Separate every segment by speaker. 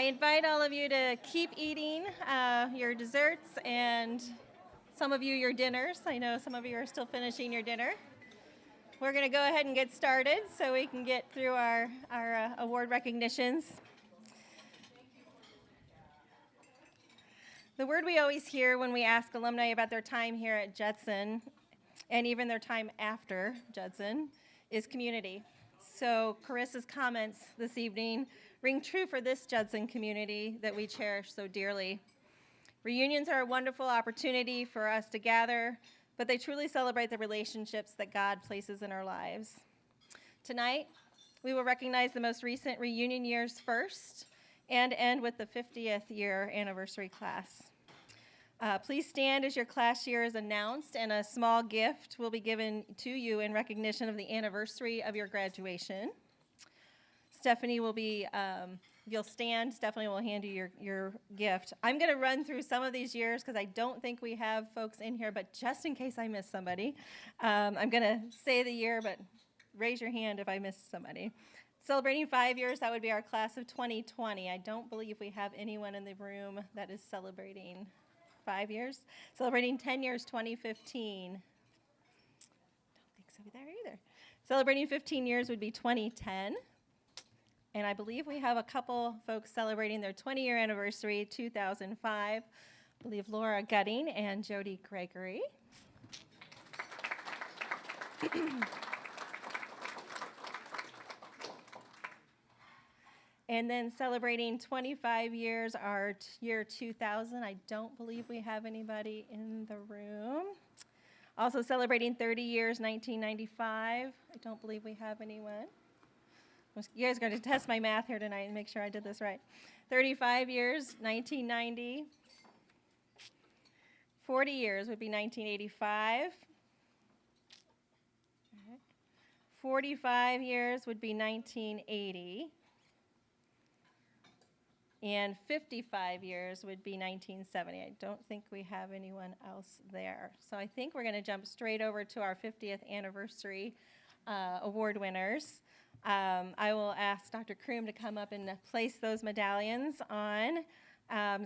Speaker 1: I invite all of you to keep eating your desserts and some of you your dinners. I know some of you are still finishing your dinner. We're going to go ahead and get started so we can get through our award recognitions. The word we always hear when we ask alumni about their time here at Judson, and even their time after Judson, is community. So Carissa's comments this evening ring true for this Judson community that we cherish so dearly. Reunions are a wonderful opportunity for us to gather, but they truly celebrate the relationships that God places in our lives. Tonight, we will recognize the most recent reunion years first and end with the 50th year anniversary class. Please stand as your class year is announced, and a small gift will be given to you in recognition of the anniversary of your graduation. Stephanie will be, if you'll stand, Stephanie will hand you your gift. I'm going to run through some of these years because I don't think we have folks in here, but just in case I miss somebody, I'm going to say the year, but raise your hand if I missed somebody. Celebrating 5 years, that would be our class of 2020. I don't believe we have anyone in the room that is celebrating 5 years. Celebrating 10 years, 2015. Don't think so there either. Celebrating 15 years would be 2010. And I believe we have a couple folks celebrating their 20-year anniversary, 2005. I believe Laura Gutting and Jody Gregory. And then celebrating 25 years, our year 2000. I don't believe we have anybody in the room. Also celebrating 30 years, 1995. I don't believe we have anyone. You guys are going to test my math here tonight and make sure I did this right. 35 years, 1990. 40 years would be 1985. 45 years would be 1980. And 55 years would be 1970. I don't think we have anyone else there. So I think we're going to jump straight over to our 50th anniversary award winners. I will ask Dr. Kroom to come up and place those medallions on.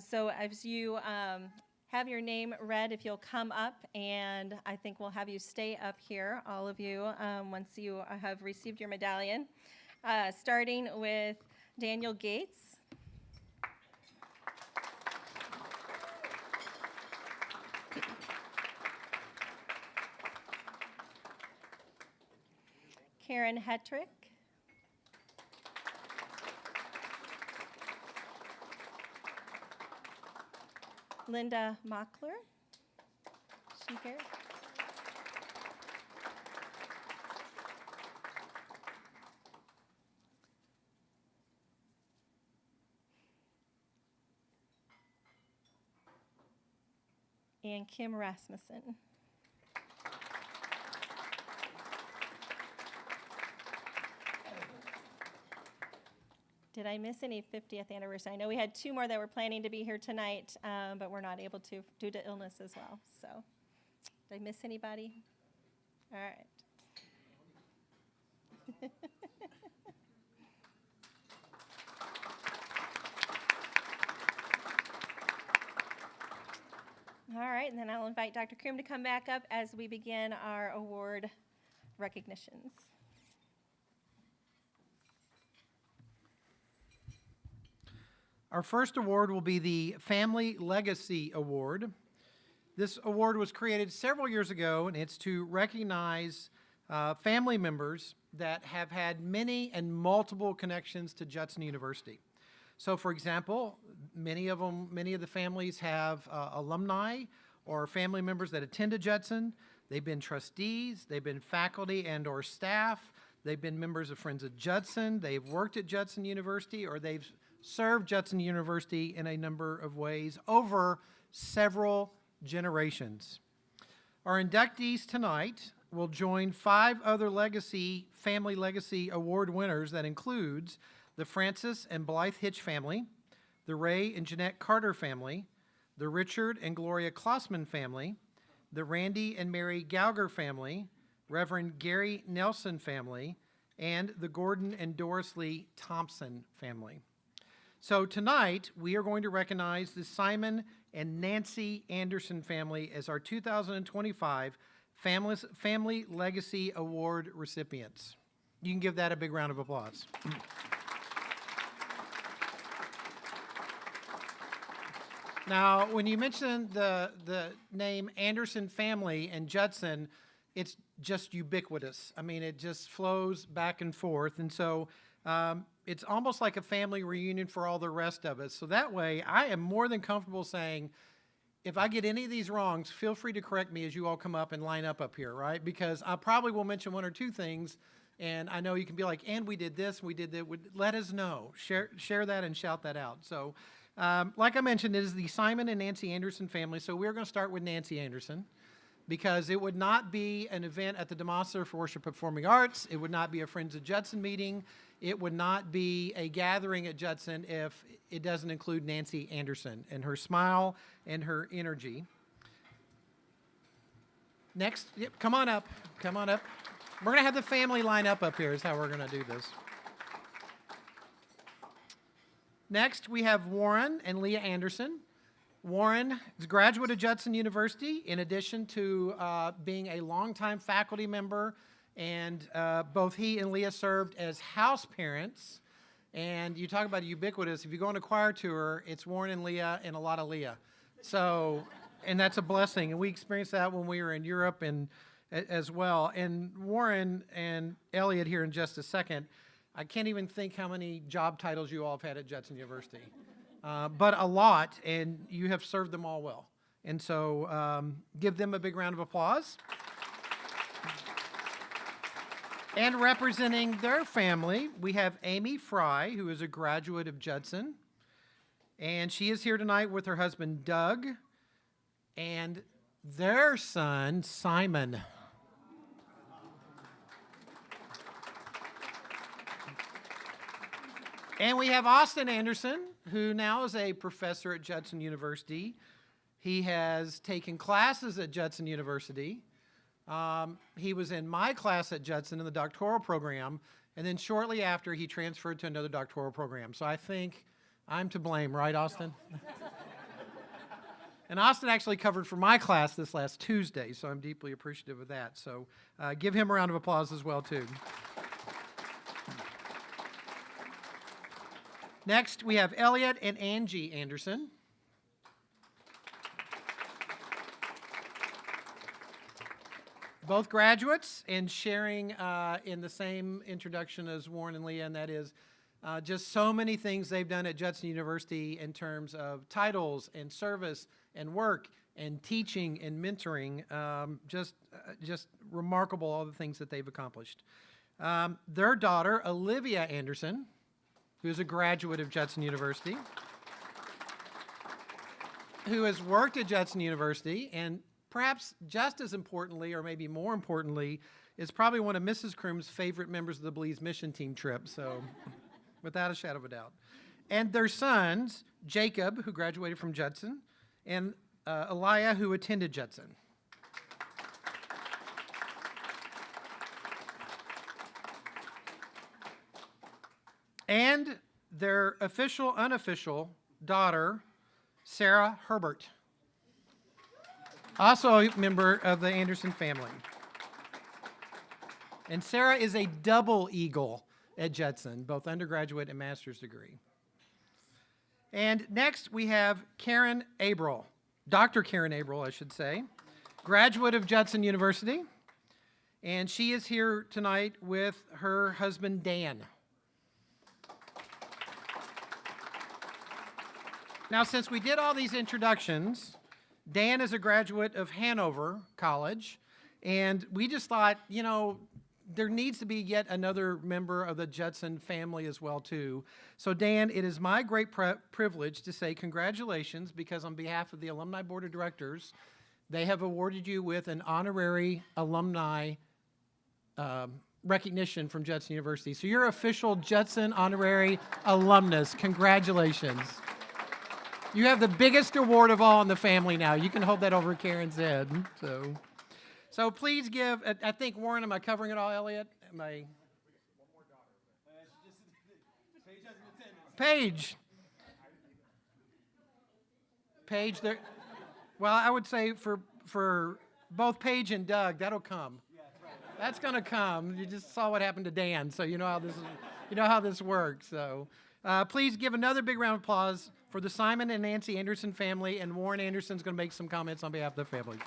Speaker 1: So as you have your name read, if you'll come up, and I think we'll have you stay up here, all of you, once you have received your medallion. Starting with Daniel Gates. Karen Hetrick. Linda Mockler. She here? And Kim Rasmussen. Did I miss any 50th anniversary? I know we had two more that were planning to be here tonight, but we're not able to due to illness as well. So, did I miss anybody? All right. All right, and then I'll invite Dr. Kroom to come back up as we begin our award recognitions.
Speaker 2: Our first award will be the Family Legacy Award. This award was created several years ago, and it's to recognize family members that have had many and multiple connections to Judson University. So, for example, many of the families have alumni or family members that attended Judson. They've been trustees, they've been faculty and or staff, they've been members of Friends of Judson, they've worked at Judson University, or they've served Judson University in a number of ways over several generations. Our inductees tonight will join 5 other Family Legacy Award winners that includes the Francis and Blythe Hitch family, the Ray and Jeanette Carter family, the Richard and Gloria Klossman family, the Randy and Mary Gauger family, Reverend Gary Nelson family, and the Gordon and Doris Lee Thompson family. So tonight, we are going to recognize the Simon and Nancy Anderson family as our 2025 Family Legacy Award recipients. You can give that a big round of applause. Now, when you mention the name Anderson family and Judson, it's just ubiquitous. I mean, it just flows back and forth. And so it's almost like a family reunion for all the rest of us. So that way, I am more than comfortable saying, if I get any of these wrongs, feel free to correct me as you all come up and line up here, right? Because I probably will mention one or two things, and I know you can be like, and we did this, we did that. Let us know. Share that and shout that out. So like I mentioned, it is the Simon and Nancy Anderson family. So we're going to start with Nancy Anderson, because it would not be an event at the DeMossa for Worship Performing Arts. It would not be a Friends of Judson meeting. It would not be a gathering at Judson if it doesn't include Nancy Anderson and her smile and her energy. Next, yep, come on up. Come on up. We're going to have the family line up here is how we're going to do this. Next, we have Warren and Leah Anderson. Warren is a graduate of Judson University, in addition to being a longtime faculty member, and both he and Leah served as house parents. And you talk about ubiquitous. If you go on a choir tour, it's Warren and Leah and a lot of Leah. So, and that's a blessing. And we experienced that when we were in Europe and as well. And Warren and Elliot here in just a second. I can't even think how many job titles you all have had at Judson University. But a lot, and you have served them all well. And so give them a big round of applause. And representing their family, we have Amy Fry, who is a graduate of Judson. And she is here tonight with her husband, Doug, and their son, Simon. And we have Austin Anderson, who now is a professor at Judson University. He has taken classes at Judson University. He was in my class at Judson in the doctoral program, and then shortly after, he transferred to another doctoral program. So I think I'm to blame, right, Austin? And Austin actually covered for my class this last Tuesday, so I'm deeply appreciative of that. So give him a round of applause as well, too. Next, we have Elliot and Angie Anderson. Both graduates and sharing in the same introduction as Warren and Leah, and that is just so many things they've done at Judson University in terms of titles and service and work and teaching and mentoring. Just remarkable, all the things that they've accomplished. Their daughter, Olivia Anderson, who is a graduate of Judson University, who has worked at Judson University, and perhaps just as importantly, or maybe more importantly, is probably one of Mrs. Kroom's favorite members of the Belize mission team trip, so without a shadow of a doubt. And their sons, Jacob, who graduated from Judson, and Elia, who attended Judson. And their official, unofficial daughter, Sarah Herbert, also a member of the Anderson family. And Sarah is a double eagle at Judson, both undergraduate and master's degree. And next we have Karen Abril, Dr. Karen Abril, I should say, graduate of Judson University. And she is here tonight with her husband, Dan. Now, since we did all these introductions, Dan is a graduate of Hanover College, and we just thought, you know, there needs to be yet another member of the Judson family as well, too. So, Dan, it is my great privilege to say congratulations, because on behalf of the Alumni Board of Directors, they have awarded you with an honorary alumni recognition from Judson University. So you're official Judson honorary alumnus. Congratulations. You have the biggest award of all in the family now. You can hold that over Karen's head. So please give, I think, Warren, am I covering it all, Elliot? Am I? Paige. Paige, there, well, I would say for both Paige and Doug, that'll come. That's going to come. You just saw what happened to Dan, so you know how this works. So please give another big round of applause for the Simon and Nancy Anderson family, and Warren Anderson's going to make some comments on behalf of the family.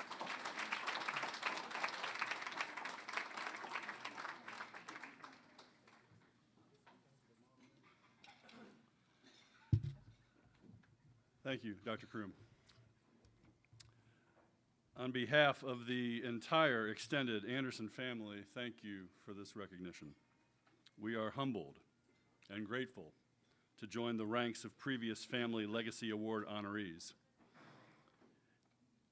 Speaker 3: Thank you, Dr. Kroom. On behalf of the entire extended Anderson family, thank you for this recognition. We are humbled and grateful to join the ranks of previous Family Legacy Award honorees.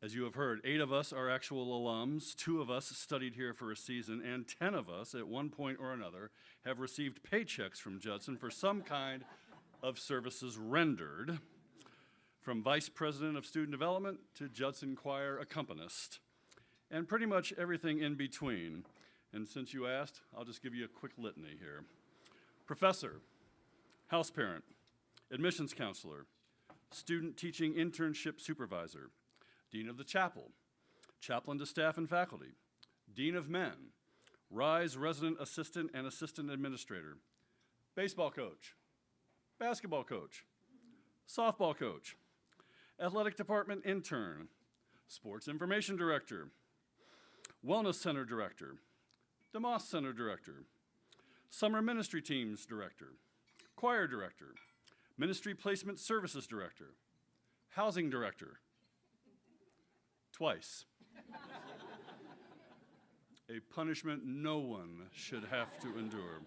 Speaker 3: As you have heard, 8 of us are actual alums, 2 of us studied here for a season, and 10 of us, at one point or another, have received paychecks from Judson for some kind of services rendered, from Vice President of Student Development to Judson Choir accompanist, and pretty much everything in between. And since you asked, I'll just give you a quick litany here. Professor, house parent, admissions counselor, student teaching internship supervisor, dean of the chapel, chaplain to staff and faculty, dean of men, RISE resident assistant and assistant administrator, baseball coach, basketball coach, softball coach, athletic department intern, sports information director, wellness center director, DeMoss Center director, summer ministry teams director, choir director, ministry placement services director, housing director, twice. A punishment no one should have to endure.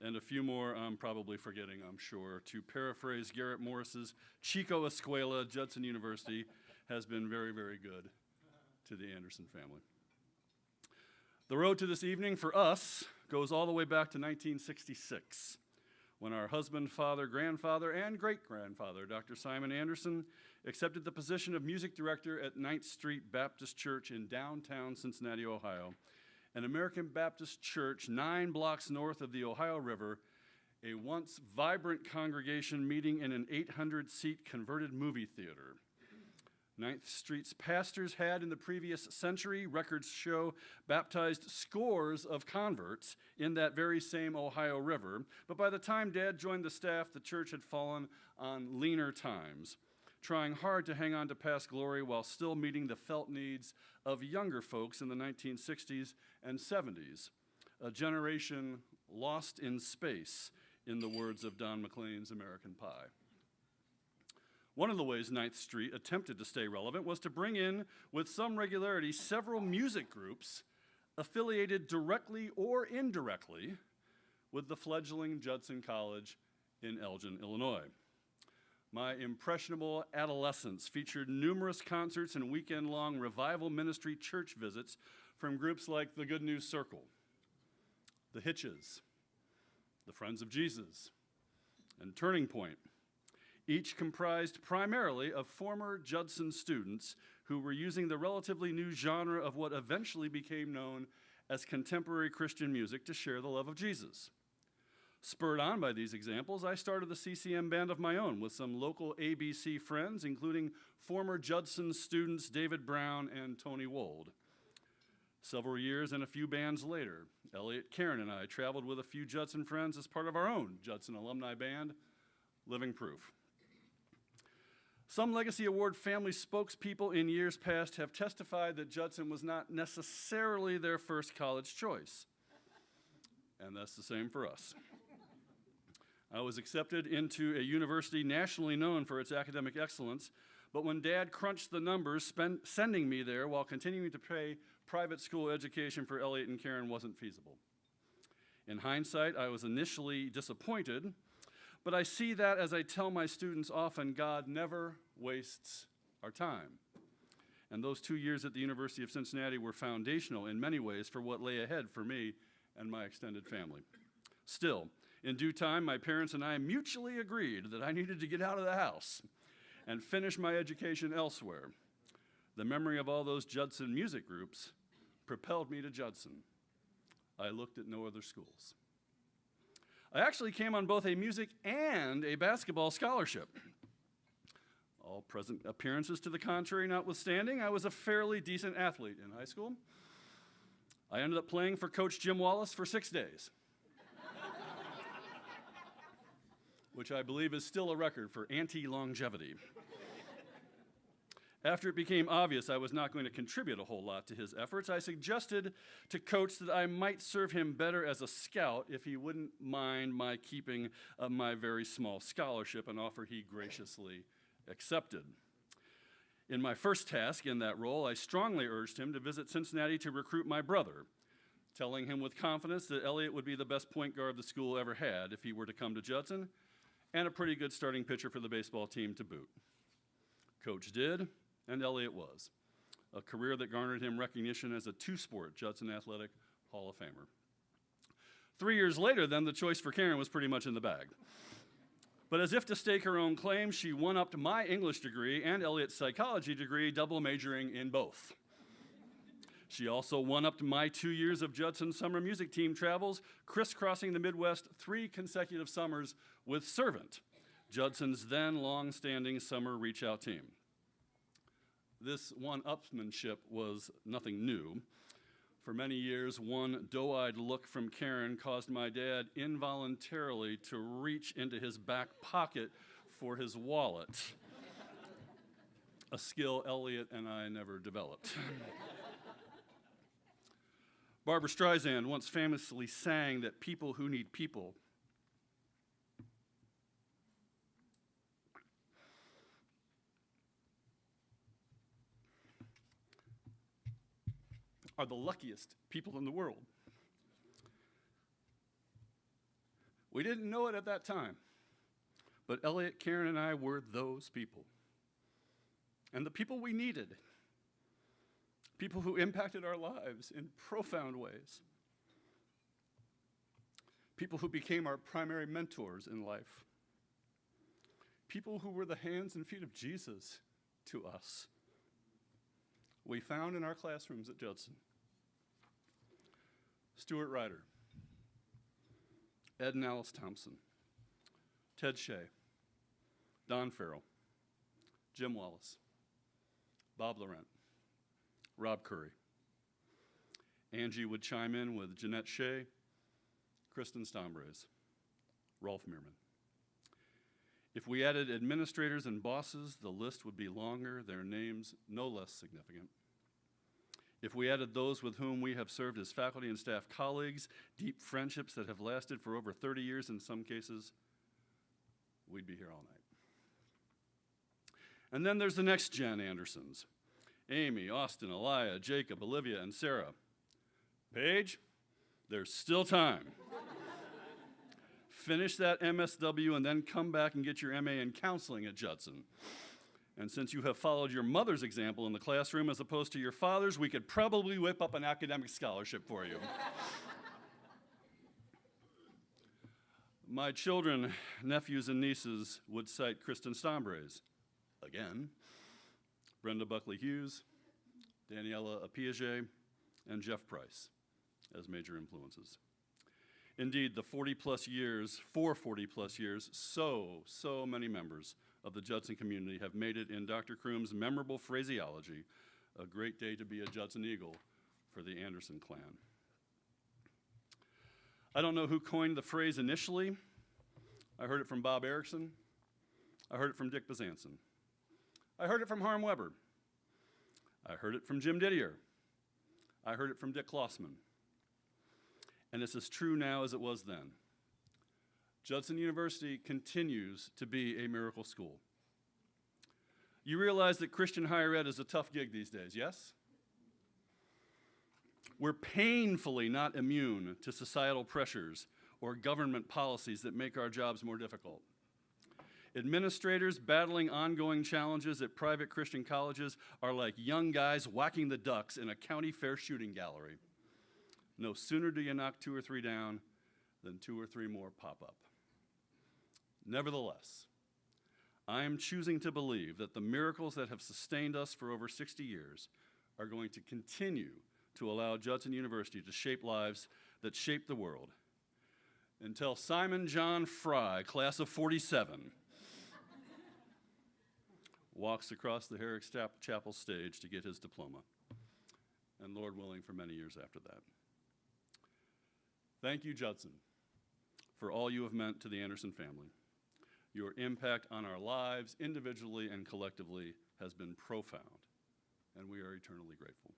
Speaker 3: And a few more I'm probably forgetting, I'm sure. To paraphrase Garrett Morris's, Chico Escuela, Judson University has been very, very good to the Anderson family. The road to this evening for us goes all the way back to 1966, when our husband, father, grandfather, and great-grandfather, Dr. Simon Anderson, accepted the position of music director at 9th Street Baptist Church in downtown Cincinnati, Ohio, an American Baptist church 9 blocks north of the Ohio River, a once vibrant congregation meeting in an 800-seat converted movie theater. 9th Street's pastors had in the previous century, records show, baptized scores of converts in that very same Ohio River, but by the time Dad joined the staff, the church had fallen on leaner times, trying hard to hang on to past glory while still meeting the felt needs of younger folks in the 1960s and 70s, a generation lost in space, in the words of Don McLean's American Pie. One of the ways 9th Street attempted to stay relevant was to bring in, with some regularity, several music groups affiliated directly or indirectly with the fledgling Judson College in Elgin, Illinois. My impressionable adolescence featured numerous concerts and weekend-long revival ministry church visits from groups like the Good News Circle, the Hitches, the Friends of Jesus, and Turning Point, each comprised primarily of former Judson students who were using the relatively new genre of what eventually became known as contemporary Christian music to share the love of Jesus. Spurred on by these examples, I started the CCM band of my own with some local ABC friends, including former Judson students David Brown and Tony Wold. Several years and a few bands later, Elliot Karen and I traveled with a few Judson friends as part of our own Judson Alumni Band, Living Proof. Some Legacy Award family spokespeople in years past have testified that Judson was not necessarily their first college choice. And that's the same for us. I was accepted into a university nationally known for its academic excellence, but when Dad crunched the numbers, sending me there while continuing to pay private school education for Elliot and Karen wasn't feasible. In hindsight, I was initially disappointed, but I see that, as I tell my students often, God never wastes our time. And those 2 years at the University of Cincinnati were foundational in many ways for what lay ahead for me and my extended family. Still, in due time, my parents and I mutually agreed that I needed to get out of the house and finish my education elsewhere. The memory of all those Judson music groups propelled me to Judson. I looked at no other schools. I actually came on both a music and a basketball scholarship. All present appearances to the contrary notwithstanding, I was a fairly decent athlete in high school. I ended up playing for Coach Jim Wallace for 6 days, which I believe is still a record for anti-longevity. After it became obvious I was not going to contribute a whole lot to his efforts, I suggested to Coach that I might serve him better as a scout if he wouldn't mind my keeping my very small scholarship, an offer he graciously accepted. In my first task in that role, I strongly urged him to visit Cincinnati to recruit my brother, telling him with confidence that Elliot would be the best point guard the school ever had if he were to come to Judson, and a pretty good starting pitcher for the baseball team to boot. Coach did, and Elliot was, a career that garnered him recognition as a two-sport Judson Athletic Hall of Famer. 3 years later, then, the choice for Karen was pretty much in the bag. But as if to stake her own claim, she one-upped my English degree and Elliot's psychology degree, double majoring in both. She also one-upped my 2 years of Judson summer music team travels, crisscrossing the Midwest 3 consecutive summers with Servant, Judson's then long-standing summer reach-out team. This one-upsmanship was nothing new. For many years, one doe-eyed look from Karen caused my dad involuntarily to reach into his back pocket for his wallet, a skill Elliot and I never developed. Barbra Streisand once famously sang that people who need people are the luckiest people in the world. We didn't know it at that time, but Elliot, Karen, and I were those people. And the people we needed, people who impacted our lives in profound ways, people who became our primary mentors in life, people who were the hands and feet of Jesus to us, we found in our classrooms at Judson. Stuart Ryder, Ed and Alice Thompson, Ted Shea, Don Farrell, Jim Wallace, Bob Laurent, Rob Curry. Angie would chime in with Jeanette Shea, Kristen Stombraze, Rolf Meerman. If we added administrators and bosses, the list would be longer, their names no less significant. If we added those with whom we have served as faculty and staff colleagues, deep friendships that have lasted for over 30 years in some cases, we'd be here all night. And then there's the next gen Andersons, Amy, Austin, Elia, Jacob, Olivia, and Sarah. Paige, there's still time. Finish that MSW and then come back and get your MA in counseling at Judson. And since you have followed your mother's example in the classroom as opposed to your father's, we could probably whip up an academic scholarship for you. My children, nephews, and nieces would cite Kristen Stombraze, again, Brenda Buckley Hughes, Daniela Piaget, and Jeff Price as major influences. Indeed, the 40-plus years, so many members of the Judson community have made it in Dr. Kroom's memorable phraseology, a great day to be a Judson Eagle for the Anderson clan. I don't know who coined the phrase initially. I heard it from Bob Erickson. I heard it from Dick Bezanson. I heard it from Harm Weber. I heard it from Jim Didier. I heard it from Dick Klossman. And it's as true now as it was then. Judson University continues to be a miracle school. You realize that Christian higher ed is a tough gig these days, yes? We're painfully not immune to societal pressures or government policies that make our jobs more difficult. Administrators battling ongoing challenges at private Christian colleges are like young guys whacking the ducks in a county fair shooting gallery. No sooner do you knock 2 or 3 down than 2 or 3 more pop up. Nevertheless, I am choosing to believe that the miracles that have sustained us for over 60 years are going to continue to allow Judson University to shape lives that shape the world until Simon John Fry, class of 47, walks across the Herrick Chapel stage to get his diploma, and Lord willing, for many years after that. Thank you, Judson, for all you have meant to the Anderson family. Your impact on our lives, individually and collectively, has been profound, and we are eternally grateful.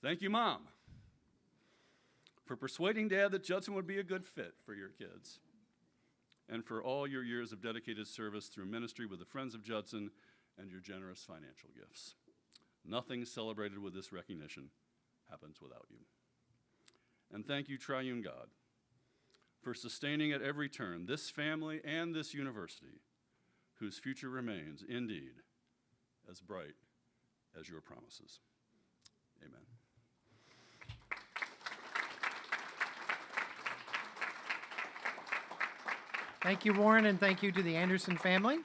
Speaker 3: Thank you, Mom, for persuading Dad that Judson would be a good fit for your kids, and for all your years of dedicated service through ministry with the Friends of Judson and your generous financial gifts. Nothing celebrated with this recognition happens without you. And thank you, Triune God, for sustaining at every turn this family and this university, whose future remains, indeed, as bright as your promises. Amen.
Speaker 2: Thank you, Warren, and thank you to the Anderson family.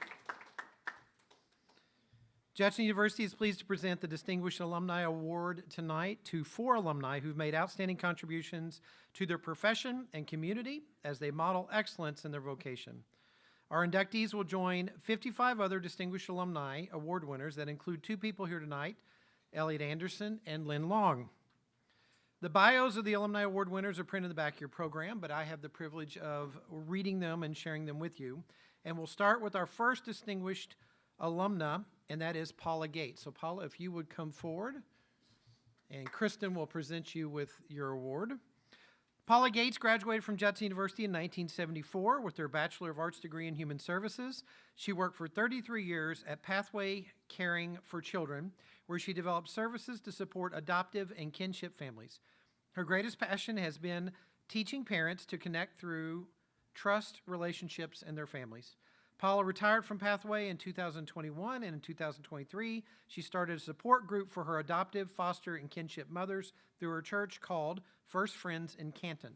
Speaker 2: Judson University is pleased to present the Distinguished Alumni Award tonight to 4 alumni who've made outstanding contributions to their profession and community as they model excellence in their vocation. Our inductees will join 55 other Distinguished Alumni Award winners that include 2 people here tonight, Elliot Anderson and Lynn Long. The bios of the Alumni Award winners are printed in the back of your program, but I have the privilege of reading them and sharing them with you. And we'll start with our first distinguished alumna, and that is Paula Gates. So Paula, if you would come forward, and Kristen will present you with your award. Paula Gates graduated from Judson University in 1974 with her Bachelor of Arts degree in Human Services. She worked for 33 years at Pathway Caring for Children, where she developed services to support adoptive and kinship families. Her greatest passion has been teaching parents to connect through trust, relationships, and their families. Paula retired from Pathway in 2021, and in 2023, she started a support group for her adoptive, foster, and kinship mothers through her church called First Friends in Canton.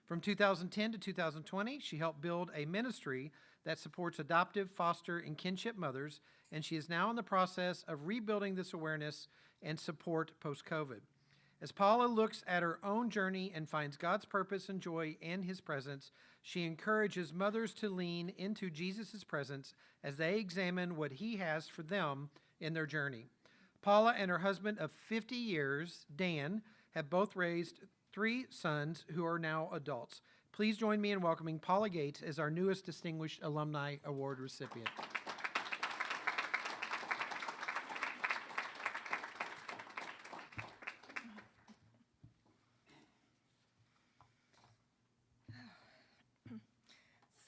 Speaker 2: From 2010 to 2020, she helped build a ministry that supports adoptive, foster, and kinship mothers, and she is now in the process of rebuilding this awareness and support post-COVID. As Paula looks at her own journey and finds God's purpose and joy in His presence, she encourages mothers to lean into Jesus' presence as they examine what He has for them in their journey. Paula and her husband of 50 years, Dan, have both raised 3 sons who are now adults. Please join me in welcoming Paula Gates as our newest Distinguished Alumni Award recipient.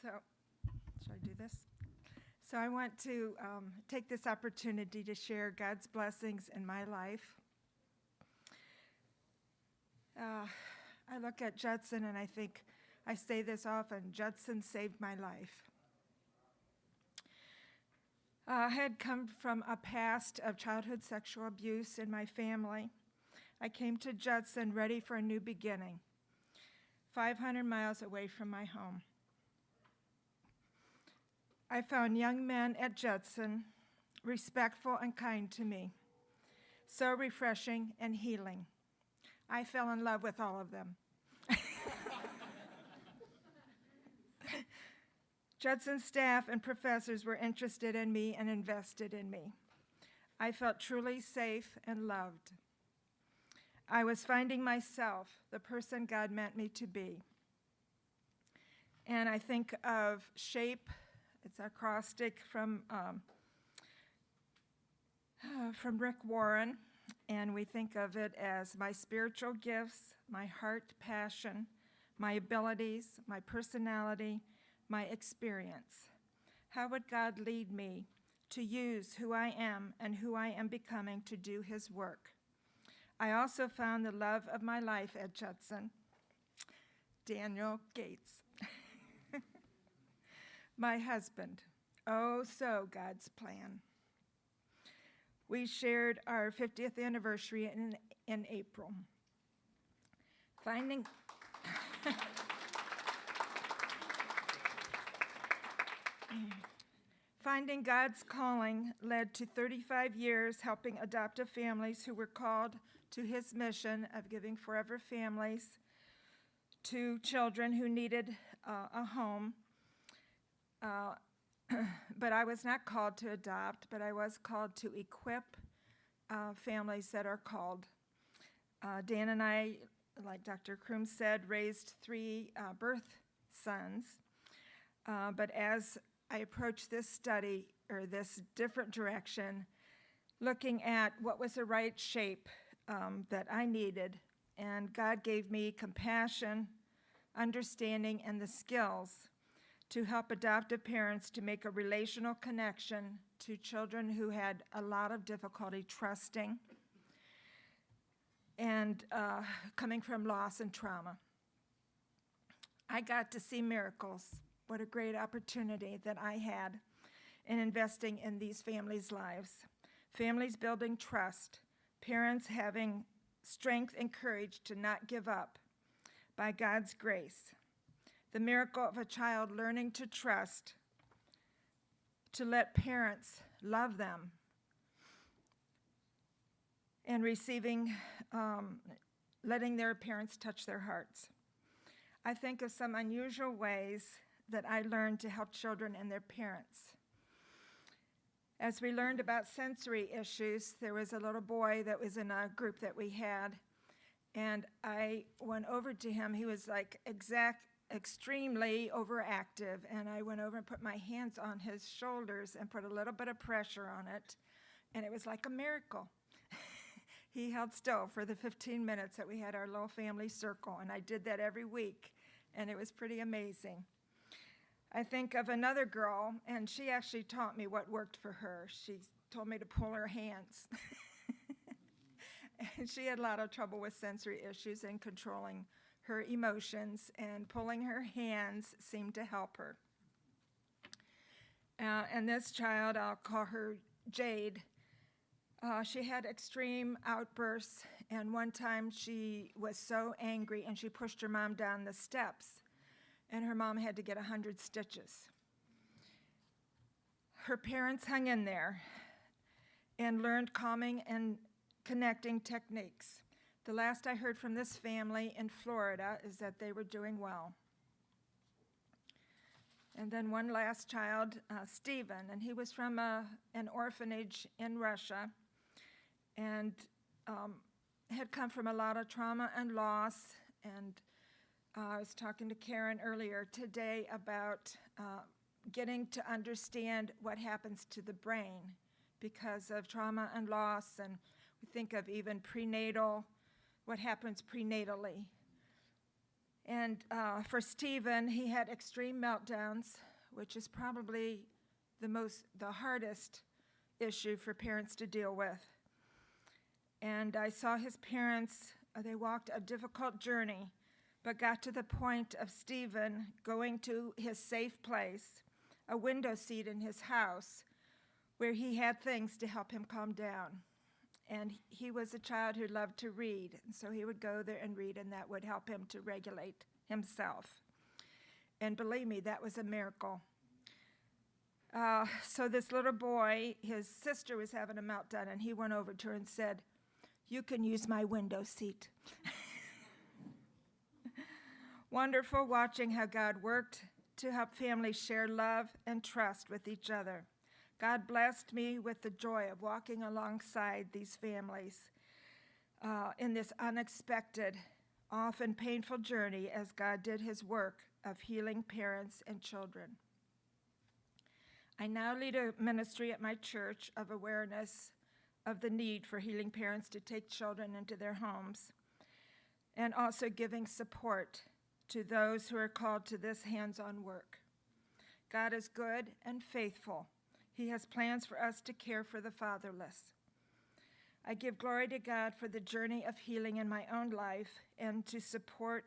Speaker 4: So, should I do this? So I want to take this opportunity to share God's blessings in my life. I look at Judson and I think, I say this often, Judson saved my life. I had come from a past of childhood sexual abuse in my family. I came to Judson ready for a new beginning, 500 miles away from my home. I found young men at Judson respectful and kind to me, so refreshing and healing. I fell in love with all of them. Judson staff and professors were interested in me and invested in me. I felt truly safe and loved. I was finding myself, the person God meant me to be. And I think of SHAPE. It's an acrostic from Rick Warren, and we think of it as my spiritual gifts, my heart passion, my abilities, my personality, my experience. How would God lead me to use who I am and who I am becoming to do His work? I also found the love of my life at Judson, Daniel Gates. My husband, oh, so God's plan. We shared our 50th anniversary in April. Finding God's calling led to 35 years helping adoptive families who were called to His mission of giving forever families to children who needed a home. but I was not called to adopt, but I was called to equip families that are called. Dan and I, like Dr. Kroom said, raised 3 birth sons. But as I approached this study, or this different direction, looking at what was the right shape that I needed, and God gave me compassion, understanding, and the skills to help adoptive parents to make a relational connection to children who had a lot of difficulty trusting and coming from loss and trauma. I got to see miracles. What a great opportunity that I had in investing in these families' lives. Families building trust, parents having strength and courage to not give up by God's grace. The miracle of a child learning to trust, to let parents love them, and receiving, letting their parents touch their hearts. I think of some unusual ways that I learned to help children and their parents. As we learned about sensory issues, there was a little boy that was in a group that we had, and I went over to him. He was like extremely overactive, and I went over and put my hands on his shoulders and put a little bit of pressure on it, and it was like a miracle. He held still for the 15 minutes that we had our little family circle, and I did that every week, and it was pretty amazing. I think of another girl, and she actually taught me what worked for her. She told me to pull her hands. And she had a lot of trouble with sensory issues and controlling her emotions, and pulling her hands seemed to help her. And this child, I'll call her Jade, she had extreme outbursts, and one time she was so angry and she pushed her mom down the steps, and her mom had to get 100 stitches. Her parents hung in there and learned calming and connecting techniques. The last I heard from this family in Florida is that they were doing well. And then one last child, Stephen, and he was from an orphanage in Russia, and had come from a lot of trauma and loss. And I was talking to Karen earlier today about getting to understand what happens to the brain because of trauma and loss, and we think of even prenatal, what happens prenatally. And for Stephen, he had extreme meltdowns, which is probably the hardest issue for parents to deal with. And I saw his parents, they walked a difficult journey, but got to the point of Stephen going to his safe place, a window seat in his house, where he had things to help him calm down. And he was a child who loved to read, and so he would go there and read, and that would help him to regulate himself. And believe me, that was a miracle. So this little boy, his sister was having a meltdown, and he went over to her and said, "You can use my window seat." Wonderful watching how God worked to help families share love and trust with each other. God blessed me with the joy of walking alongside these families in this unexpected, often painful journey as God did his work of healing parents and children. I now lead a ministry at my church of awareness of the need for healing parents to take children into their homes, and also giving support to those who are called to this hands-on work. God is good and faithful. He has plans for us to care for the fatherless. I give glory to God for the journey of healing in my own life and to support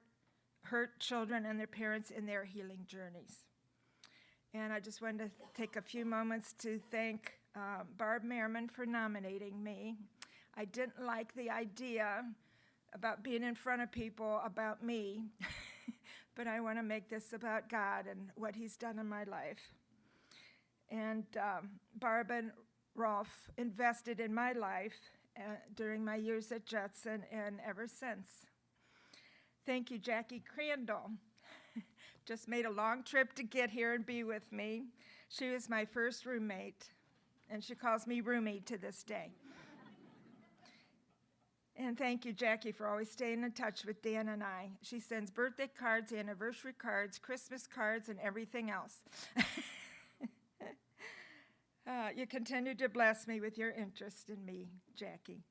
Speaker 4: hurt children and their parents in their healing journeys. And I just wanted to take a few moments to thank Barb Merriman for nominating me. I didn't like the idea about being in front of people about me, but I want to make this about God and what he's done in my life. And Barb and Rolf invested in my life during my years at Judson and ever since. Thank you, Jackie Crandall, just made a long trip to get here and be with me. She was my first roommate, and she calls me Roomie to this day. And thank you, Jackie, for always staying in touch with Dan and I. She sends birthday cards, anniversary cards, Christmas cards, and everything else. You continue to bless me with your interest in me, Jackie.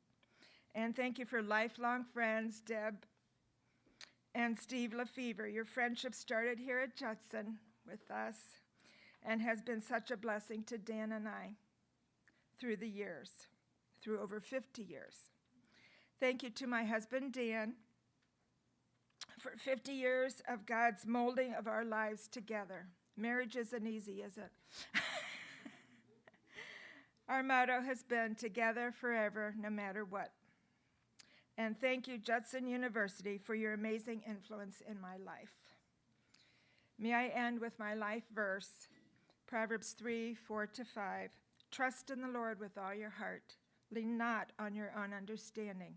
Speaker 4: And thank you for lifelong friends, Deb and Steve Lefevre. Your friendship started here at Judson with us and has been such a blessing to Dan and I through the years, through over 50 years. Thank you to my husband, Dan, for 50 years of God's molding of our lives together. Marriage isn't easy, is it? Our motto has been together forever, no matter what. And thank you, Judson University, for your amazing influence in my life. May I end with my life verse, Proverbs 3:4-5. Trust in the Lord with all your heart. Lean not on your own understanding.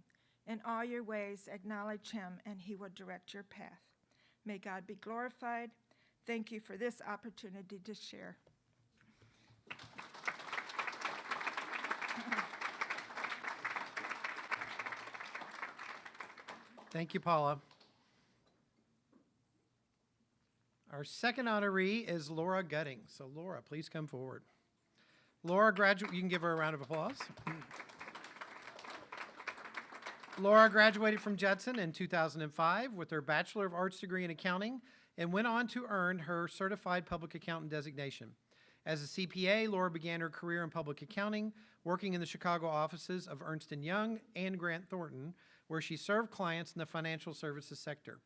Speaker 4: In all your ways acknowledge him, and he will direct your path. May God be glorified. Thank you for this opportunity to share.
Speaker 2: Thank you, Paula. Our second honoree is Laura Gutting. So Laura, please come forward. Laura you can give her a round of applause. Laura graduated from Judson in 2005 with her Bachelor of Arts degree in accounting and went on to earn her Certified Public Accountant designation. As a CPA, Laura began her career in public accounting, working in the Chicago offices of Ernst & Young and Grant Thornton, where she served clients in the financial services sector.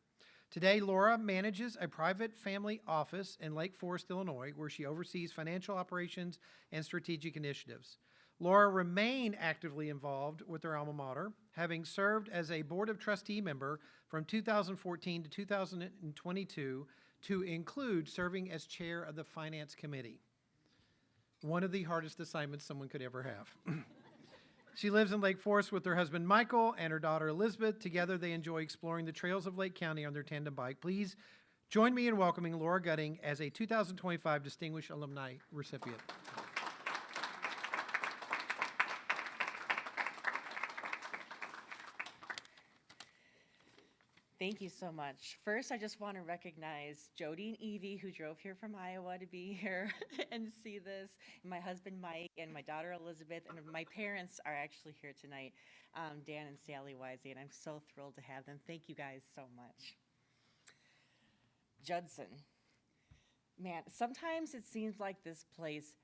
Speaker 2: Today, Laura manages a private family office in Lake Forest, Illinois, where she oversees financial operations and strategic initiatives. Laura remained actively involved with her alma mater, having served as a Board of Trustee member from 2014 to 2022, to include serving as chair of the Finance Committee. One of the hardest assignments someone could ever have. She lives in Lake Forest with her husband Michael and her daughter Elizabeth. Together they enjoy exploring the trails of Lake County on their tandem bike. Please join me in welcoming Laura Gutting as a 2025 Distinguished Alumni recipient.
Speaker 5: Thank you so much. First, I just want to recognize Jody and Evie, who drove here from Iowa to be here and see this, and my husband Mike, and my daughter Elizabeth, and my parents are actually here tonight, Dan and Sally Wisey, and I'm so thrilled to have them. Thank you guys so much. Judson. Man, sometimes it seems like this place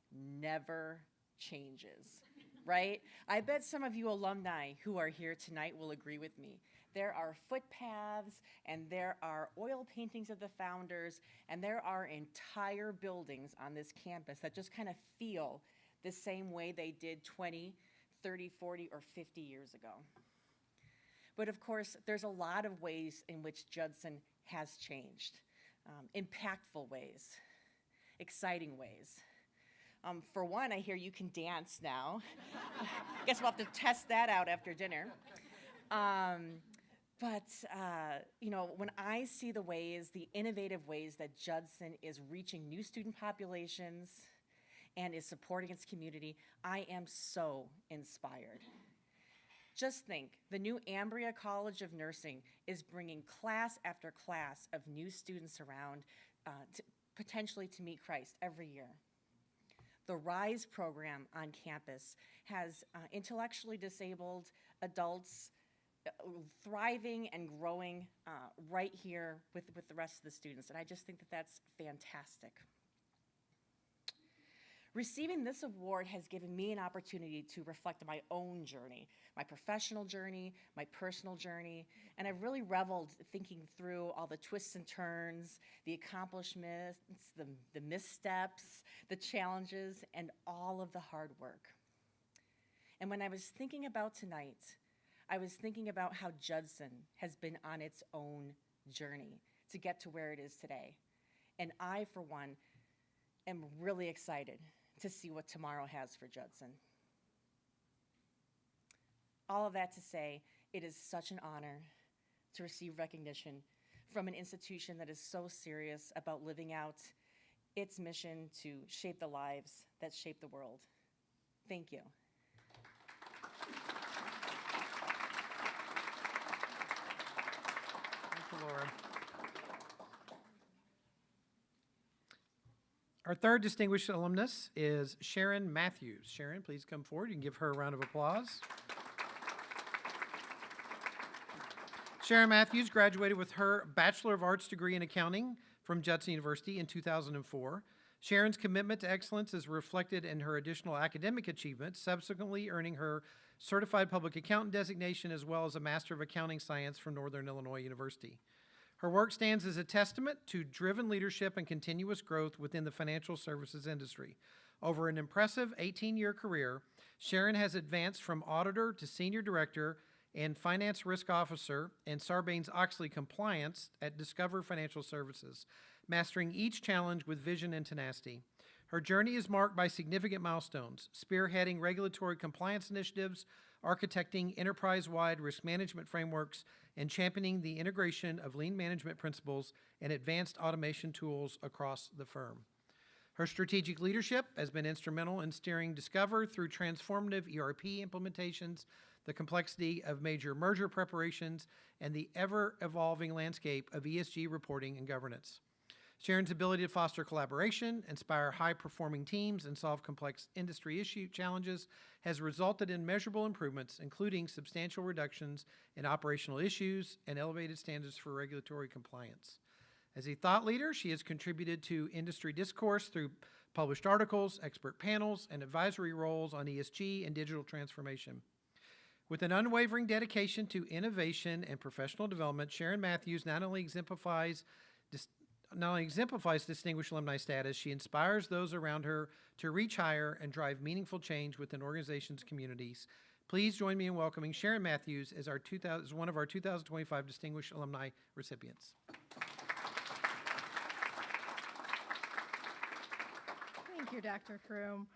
Speaker 5: never changes, right? I bet some of you alumni who are here tonight will agree with me. There are footpaths, and there are oil paintings of the founders, and there are entire buildings on this campus that just kind of feel the same way they did 20, 30, 40, or 50 years ago. But of course, there's a lot of ways in which Judson has changed. Impactful ways, exciting ways. For one, I hear you can dance now. Guess we'll have to test that out after dinner. But when I see the ways, the innovative ways that Judson is reaching new student populations and is supporting its community, I am so inspired. Just think, the new Ambria College of Nursing is bringing class after class of new students around potentially to meet Christ every year. The RISE program on campus has intellectually disabled adults thriving and growing right here with the rest of the students, and I just think that that's fantastic. Receiving this award has given me an opportunity to reflect on my own journey, my professional journey, my personal journey, and I've really reveled thinking through all the twists and turns, the accomplishments, the missteps, the challenges, and all of the hard work. And when I was thinking about tonight, I was thinking about how Judson has been on its own journey to get to where it is today. And I, for one, am really excited to see what tomorrow has for Judson. All of that to say, it is such an honor to receive recognition from an institution that is so serious about living out its mission to shape the lives that shape the world. Thank you.
Speaker 2: Thank you, Laura. Our third distinguished alumnus is Sharon Matthews. Sharon, please come forward. You can give her a round of applause. Sharon Matthews graduated with her Bachelor of Arts degree in accounting from Judson University in 2004. Sharon's commitment to excellence is reflected in her additional academic achievements, subsequently earning her Certified Public Accountant designation as well as a Master of Accounting Science from Northern Illinois University. Her work stands as a testament to driven leadership and continuous growth within the financial services industry. Over an impressive 18-year career, Sharon has advanced from auditor to senior director and finance risk officer and Sarbanes-Oxley compliance at Discover Financial Services, mastering each challenge with vision and tenacity. Her journey is marked by significant milestones, spearheading regulatory compliance initiatives, architecting enterprise-wide risk management frameworks, and championing the integration of lean management principles and advanced automation tools across the firm. Her strategic leadership has been instrumental in steering Discover through transformative ERP implementations, the complexity of major merger preparations, and the ever-evolving landscape of ESG reporting and governance. Sharon's ability to foster collaboration, inspire high-performing teams, and solve complex industry issue challenges has resulted in measurable improvements, including substantial reductions in operational issues and elevated standards for regulatory compliance. As a thought leader, she has contributed to industry discourse through published articles, expert panels, and advisory roles on ESG and digital transformation. With an unwavering dedication to innovation and professional development, Sharon Matthews not only exemplifies distinguished alumni status, she inspires those around her to reach higher and drive meaningful change within organizations' communities. Please join me in welcoming Sharon Matthews as one of our 2025 Distinguished Alumni recipients.
Speaker 6: Thank you, Dr. Kroom.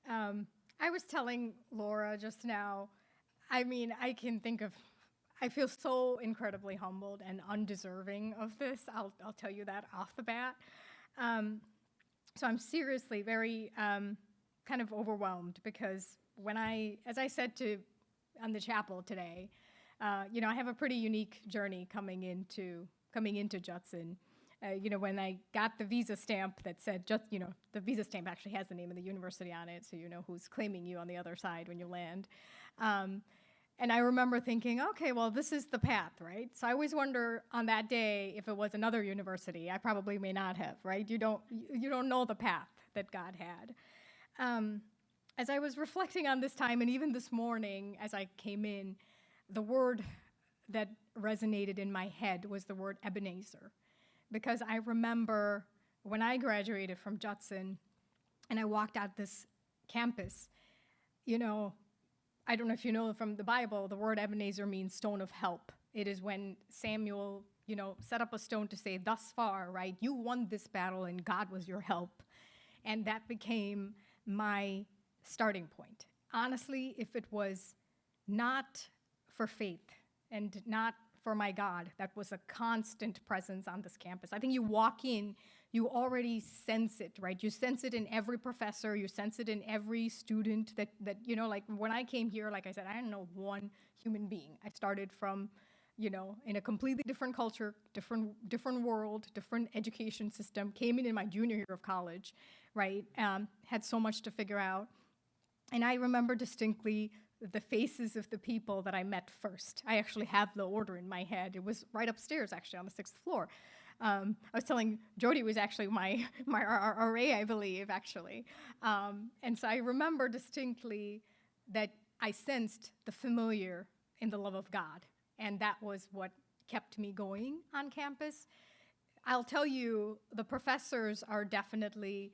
Speaker 6: I was telling Laura just now, I mean, I feel so incredibly humbled and undeserving of this. I'll tell you that off the bat. So I'm seriously very kind of overwhelmed because as I said on the chapel today, I have a pretty unique journey coming into Judson. When I got the visa stamp that said, the visa stamp actually has the name of the university on it, so you know who's claiming you on the other side when you land. And I remember thinking, okay, well, this is the path, right? So I always wonder on that day if it was another university. I probably may not have, right? You don't know the path that God had. As I was reflecting on this time, and even this morning as I came in, the word that resonated in my head was the word Ebenezer. Because I remember when I graduated from Judson and I walked out this campus, I don't know if you know from the Bible, the word Ebenezer means stone of help. It is when Samuel, set up a stone to say, thus far, right? You won this battle and God was your help. And that became my starting point. Honestly, if it was not for faith and not for my God, that was a constant presence on this campus. I think you walk in, you already sense it, right? You sense it in every professor, you sense it in every student that like when I came here, like I said, I didn't know one human being. I started from, in a completely different culture, different world, different education system, came in my junior year of college, right? Had so much to figure out. And I remember distinctly the faces of the people that I met first. I actually have the order in my head. It was right upstairs, actually, on the 6th floor. I was telling Jody was actually my RA, I believe, actually. And so I remember distinctly that I sensed the familiar in the love of God. And that was what kept me going on campus. I'll tell you, the professors are definitely,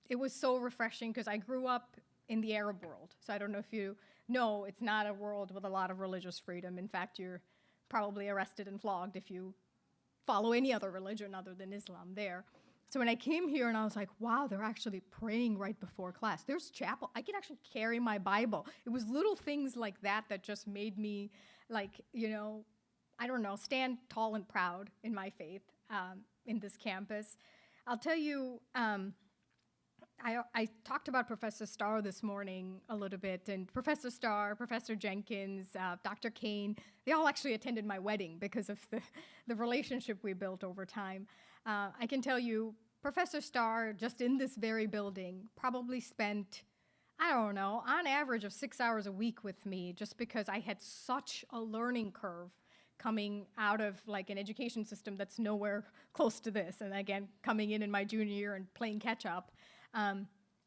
Speaker 6: it was so refreshing because I grew up in the Arab world. So I don't know if you know, it's not a world with a lot of religious freedom. In fact, you're probably arrested and flogged if you follow any other religion other than Islam there. So when I came here and I was like, wow, they're actually praying right before class. There's chapel. I can actually carry my Bible. It was little things like that that just made me like, I don't know, stand tall and proud in my faith in this campus. I'll tell you, I talked about Professor Starr this morning a little bit, and Professor Starr, Professor Jenkins, Dr. Kane, they all actually attended my wedding because of the relationship we built over time. I can tell you, Professor Starr, just in this very building, probably spent, I don't know, on average of 6 hours a week with me, just because I had such a learning curve coming out of like an education system that's nowhere close to this. And again, coming in my junior year and playing catch up.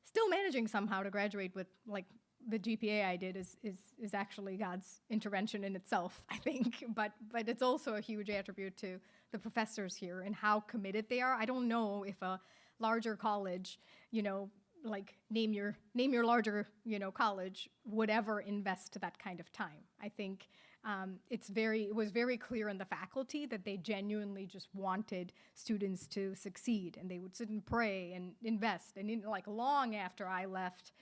Speaker 6: Still managing somehow to graduate with like the GPA I did is actually God's intervention in itself, I think. But it's also a huge attribute to the professors here and how committed they are. I don't know if a larger college, like name your larger, college would ever invest that kind of time. I think it was very clear in the faculty that they genuinely just wanted students to succeed, and they would sit and pray and invest. And like long after I left,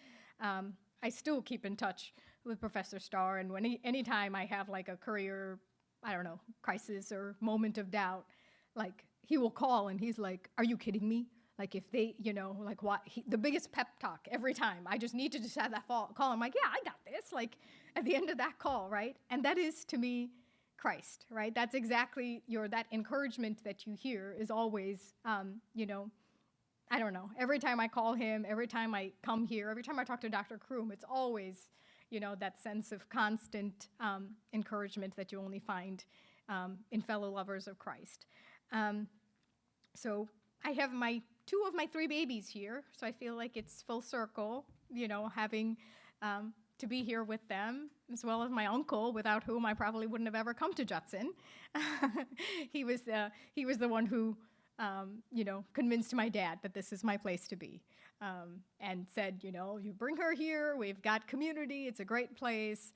Speaker 6: I still keep in touch with Professor Starr, and anytime I have like a career, I don't know, crisis or moment of doubt, like he will call and he's like, "Are you kidding me?" Like if they, like what, the biggest pep talk every time. I just need to just have that call. I'm like, yeah, I got this. Like at the end of that call, right? And that is to me Christ, right? That's exactly that encouragement that you hear is always, I don't know. Every time I call him, every time I come here, every time I talk to Dr. Kroom, it's always, that sense of constant encouragement that you only find in fellow lovers of Christ. So I have two of my three babies here, so I feel like it's full circle, having to be here with them, as well as my uncle, without whom I probably wouldn't have ever come to Judson. He was the one who, convinced my dad that this is my place to be, and said, you bring her here, we've got community, it's a great place.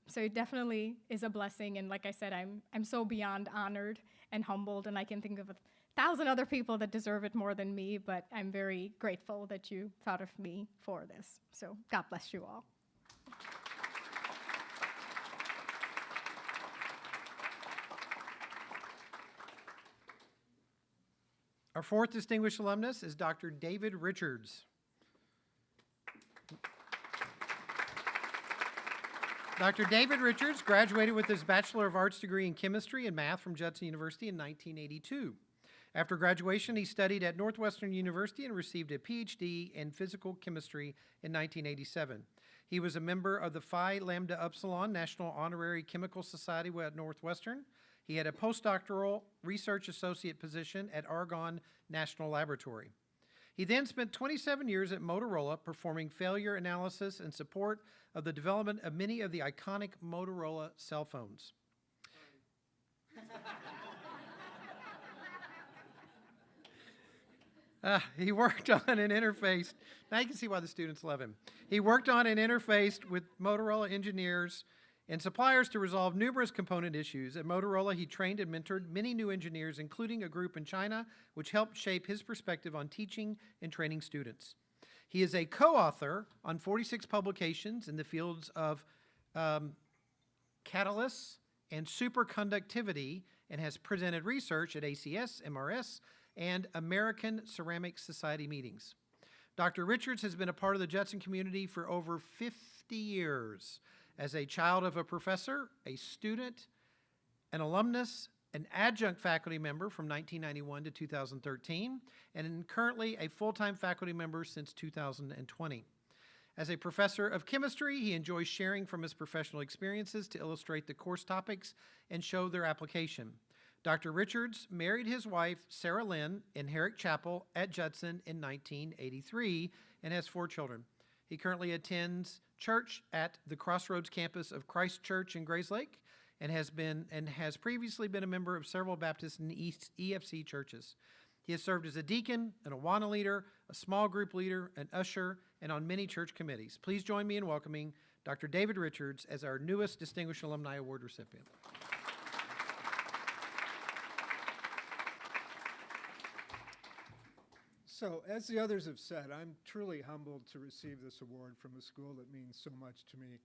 Speaker 6: So it definitely is a blessing, and like I said, I'm so beyond honored and humbled, and I can think of 1,000 other people that deserve it more than me, but I'm very grateful that you thought of me for this. So God bless you all.
Speaker 2: Our fourth distinguished alumnus is Dr. David Richards. Dr. David Richards graduated with his Bachelor of Arts degree in Chemistry and Math from Judson University in 1982. After graduation, he studied at Northwestern University and received a PhD in Physical Chemistry in 1987. He was a member of the Phi Lambda Upsilon National Honorary Chemical Society at Northwestern. He had a postdoctoral research associate position at Argonne National Laboratory. He then spent 27 years at Motorola performing failure analysis in support of the development of many of the iconic Motorola cell phones. He worked on an interface. Now you can see why the students love him. He worked on and interfaced with Motorola engineers and suppliers to resolve numerous component issues. At Motorola, he trained and mentored many new engineers, including a group in China, which helped shape his perspective on teaching and training students. He is a co-author on 46 publications in the fields of catalysts and superconductivity, and has presented research at ACS, MRS, and American Ceramic Society meetings. Dr. Richards has been a part of the Judson community for over 50 years. As a child of a professor, a student, an alumnus, an adjunct faculty member from 1991 to 2013, and currently a full-time faculty member since 2020. As a professor of chemistry, he enjoys sharing from his professional experiences to illustrate the course topics and show their application. Dr. Richards married his wife, Sarah Lynn, in Herrick Chapel at Judson in 1983 and has 4 children. He currently attends church at the Crossroads campus of Christ Church in Grayslake and has previously been a member of several Baptist and EFC churches. He has served as a deacon, an Awana leader, a small group leader, an usher, and on many church committees. Please join me in welcoming Dr. David Richards as our newest Distinguished Alumni Award recipient.
Speaker 7: So, as the others have said, I'm truly humbled to receive this award from a school that means so much to me.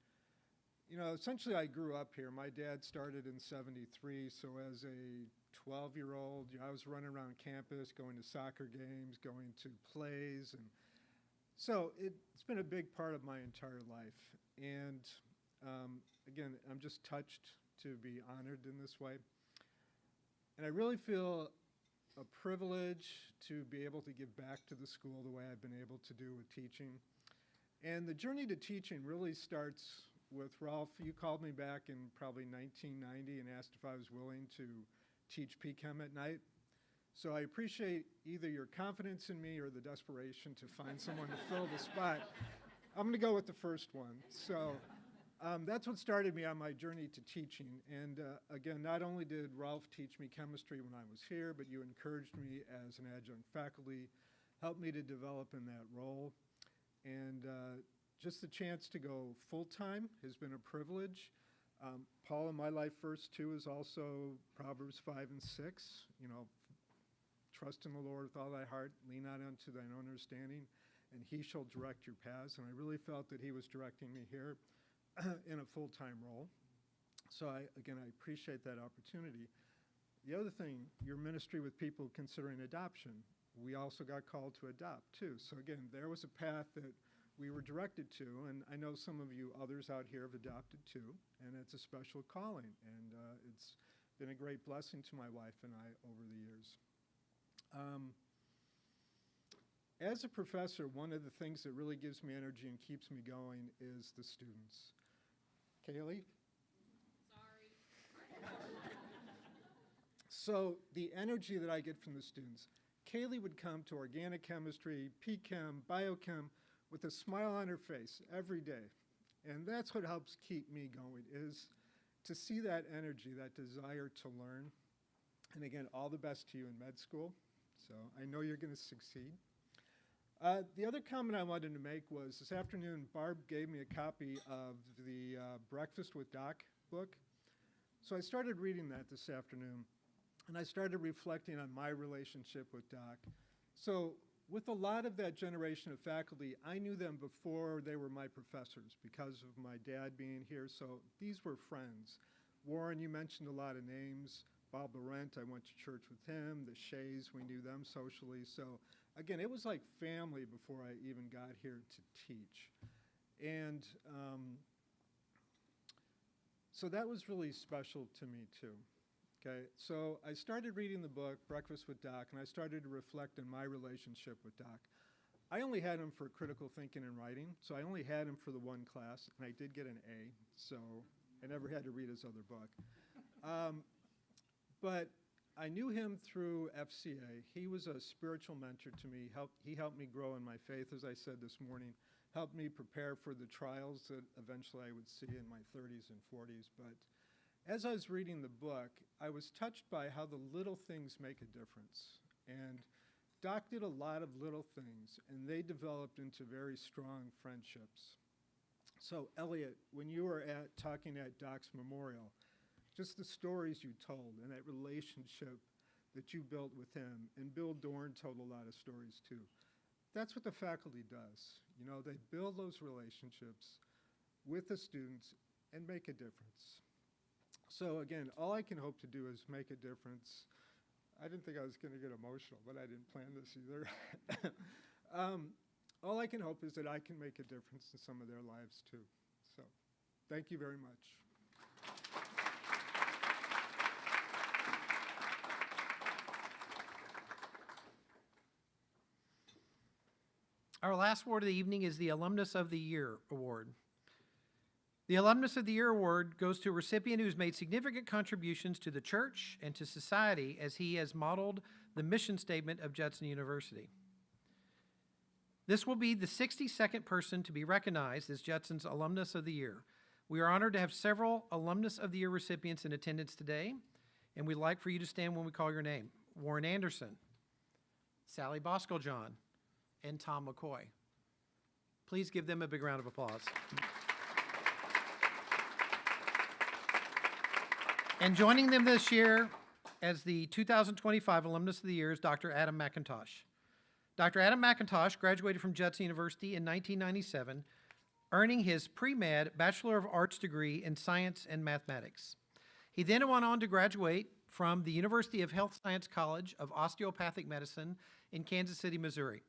Speaker 7: essentially I grew up here. My dad started in '73, so as a 12-year-old, I was running around campus, going to soccer games, going to plays, and so it's been a big part of my entire life. And again, I'm just touched to be honored in this way. And I really feel a privilege to be able to give back to the school the way I've been able to do with teaching. And the journey to teaching really starts with Ralph. You called me back in probably 1990 and asked if I was willing to teach P-Chem at night. So I appreciate either your confidence in me or the desperation to find someone to fill the spot. I'm going to go with the first one. So that's what started me on my journey to teaching. And again, not only did Ralph teach me chemistry when I was here, but you encouraged me as an adjunct faculty, helped me to develop in that role. And just the chance to go full-time has been a privilege. Paul, in my life verse too is also Proverbs 5 and 6. Trust in the Lord with all thy heart, lean not unto thine own understanding, and he shall direct your paths. And I really felt that he was directing me here in a full-time role. So again, I appreciate that opportunity. The other thing, your ministry with people considering adoption, we also got called to adopt too. So again, there was a path that we were directed to, and I know some of you others out here have adopted too, and it's a special calling, and it's been a great blessing to my wife and I over the years. As a professor, one of the things that really gives me energy and keeps me going is the students. Kaylee? Sorry. So the energy that I get from the students, Kaylee would come to organic chemistry, P-Chem, biochem, with a smile on her face every day. And that's what helps keep me going, is to see that energy, that desire to learn. And again, all the best to you in med school. So I know you're going to succeed. The other comment I wanted to make was this afternoon, Barb gave me a copy of the Breakfast with Doc book. So I started reading that this afternoon, and I started reflecting on my relationship with Doc. So with a lot of that generation of faculty, I knew them before they were my professors because of my dad being here. So these were friends. Warren, you mentioned a lot of names. Bob Laurent, I went to church with him. The Shays, we knew them socially. So again, it was like family before I even got here to teach. And so that was really special to me too. Okay, so I started reading the book, Breakfast with Doc, and I started to reflect on my relationship with Doc. I only had him for critical thinking and writing, so I only had him for the one class, and I did get an A, so I never had to read his other book. But I knew him through FCA. He was a spiritual mentor to me. He helped me grow in my faith, as I said this morning, helped me prepare for the trials that eventually I would see in my 30s and 40s. But as I was reading the book, I was touched by how the little things make a difference. And Doc did a lot of little things, and they developed into very strong friendships. So Elliot, when you were talking at Doc's memorial, just the stories you told and that relationship that you built with him, and Bill Dorn told a lot of stories too. That's what the faculty does. They build those relationships with the students and make a difference. So again, all I can hope to do is make a difference. I didn't think I was going to get emotional, but I didn't plan this either. All I can hope is that I can make a difference in some of their lives too. So thank you very much.
Speaker 2: Our last award of the evening is the Alumnus of the Year Award. The Alumnus of the Year Award goes to a recipient who's made significant contributions to the church and to society as he has modeled the mission statement of Judson University. This will be the 62nd person to be recognized as Judson's Alumnus of the Year. We are honored to have several Alumnus of the Year recipients in attendance today, and we'd like for you to stand when we call your name. Warren Anderson, Sally Boskeljohn, and Tom McCoy. Please give them a big round of applause. And joining them this year as the 2025 Alumnus of the Year is Dr. Adam McIntosh. Dr. Adam McIntosh graduated from Judson University in 1997 earning his pre-med Bachelor of Arts degree in Science and Mathematics. He then went on to graduate from the University of Health Science College of Osteopathic Medicine in Kansas City, Missouri.